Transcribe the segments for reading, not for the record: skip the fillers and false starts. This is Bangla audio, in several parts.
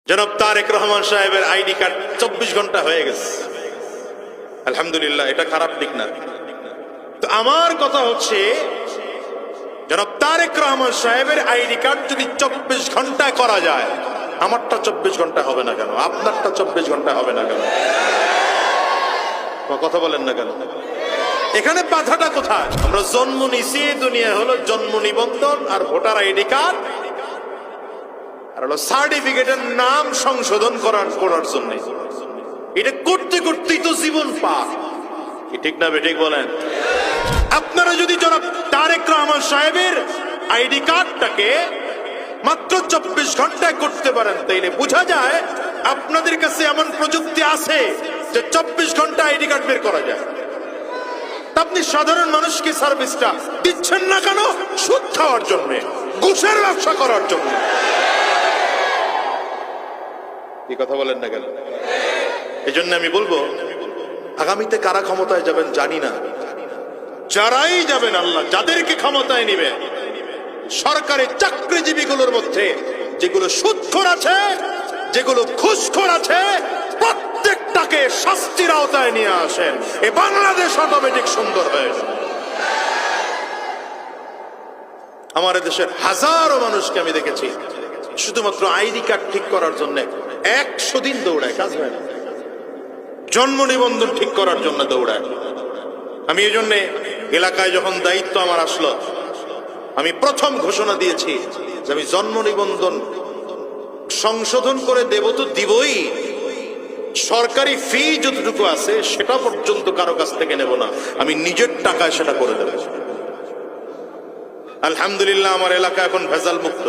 জনাব তারেক রহমান সাহেবের আইডি কার্ড 24 ঘন্টা হয়ে গেছে, আলহামদুলিল্লাহ, এটা খারাপ দিক না। তো আমার কথা হচ্ছে, জনাব তারেক রহমান সাহেবের আইডি কার্ড যদি 24 ঘন্টায় করা যায়, আমারটা 24 ঘন্টা হবে না কেন? আপনারটা 24 ঘন্টা হবে না কেন? কথা বলেন না কেন? এখানে বাধাটা কোথায়? আমরা জন্ম নিছি, দুনিয়া হলো জন্ম নিবন্ধন আর ভোটার আইডি কার্ড আর হলো সার্টিফিকেটের নাম সংশোধন করার জন্য। এটা করতে করতেই তো জীবন পার, ঠিক না বেঠিক বলেন? আপনারা যদি জনাব তারেক রহমান সাহেবের আইডি কার্ডটাকে মাত্র 24 ঘন্টায় করতে পারেন, তাইলে বোঝা যায় আপনাদের কাছে এমন প্রযুক্তি আছে যে 24 ঘন্টা আইডি কার্ড বের করা যায়। আপনি সাধারণ মানুষকে সার্ভিসটা দিচ্ছেন না কেন? সুদ খাওয়ার জন্য, ঘুষের ব্যবসা করার জন্য। এই কথা বলেন না কেন? এই জন্য আমি বলবো, আগামীতে কারা ক্ষমতায় যাবেন জানি না, যারাই যাবেন, আল্লাহ যাদেরকে ক্ষমতায় নিবে, সরকারি চাকরিজীবীগুলোর মধ্যে যেগুলো সুদখোর আছে, যেগুলো ঘুষখোর আছে, প্রত্যেকটাকে শাস্তির আওতায় নিয়ে আসেন। এই বাংলাদেশ অটোমেটিক সুন্দর হয়ে যাবে। আমার দেশের হাজারো মানুষকে আমি দেখেছি শুধুমাত্র আইডি কার্ড ঠিক করার জন্য 100 দিন দৌড়ায়, কাজ হয় না। জন্ম নিবন্ধন ঠিক করার জন্য দৌড়ায়। আমি এই জন্য এলাকায় যখন দায়িত্ব আমার আসলো, আমি প্রথম ঘোষণা দিয়েছি যে আমি জন্ম নিবন্ধন সংশোধন করে দেব তো দিবই, সরকারি ফি যতটুকু আছে সেটা পর্যন্ত কারো কাছ থেকে নেব না, আমি নিজের টাকায় সেটা করে দেব। আলহামদুলিল্লাহ, আমার এলাকা এখন ভেজাল মুক্ত,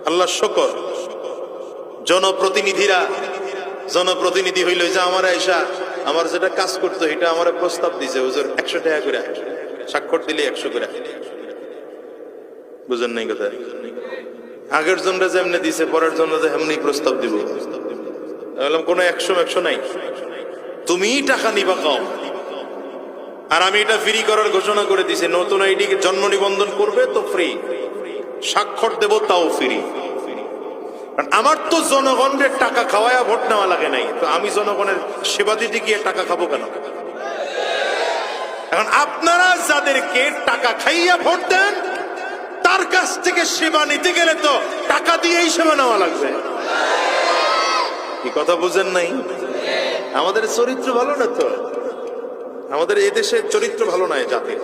আল্লাহ শুকর। জনপ্রতিনিধি হইল যে আমার আয়সা আমার যেটা কাজ করতো এটা আমার প্রস্তাব দিছে, হুজুর 100 টাকা করে, স্বাক্ষর দিলে 100 করে। বুঝেন নাই কথা? আগের জন্য যেমনি দিছে, পরের জন্য যে এমনি প্রস্তাব দিব। বললাম কোনো 100 নাই, তুমি টাকা নিবা কম। আর আমি এটা ফ্রি করার ঘোষণা করে দিছি, নতুন আইডি জন্ম নিবন্ধন করবে তো ফ্রি, স্বাক্ষর দেব তাও ফ্রি। আমার তো জনগণের টাকা খাওয়ায়া ভোট নেওয়া লাগে নাই, তো আমি জনগণের সেবা দিতে গিয়ে টাকা খাবো কেন? এখন আপনারা যাদেরকে টাকা খাইয়া ভোট দেন, তার কাছ থেকে সেবা নিতে গেলে তো টাকা দিয়েই সেবা নেওয়া লাগবে। কি কথা বুঝেন নাই? আমাদের চরিত্র ভালো না তো, আমাদের এদেশের চরিত্র ভালো নয় জাতির।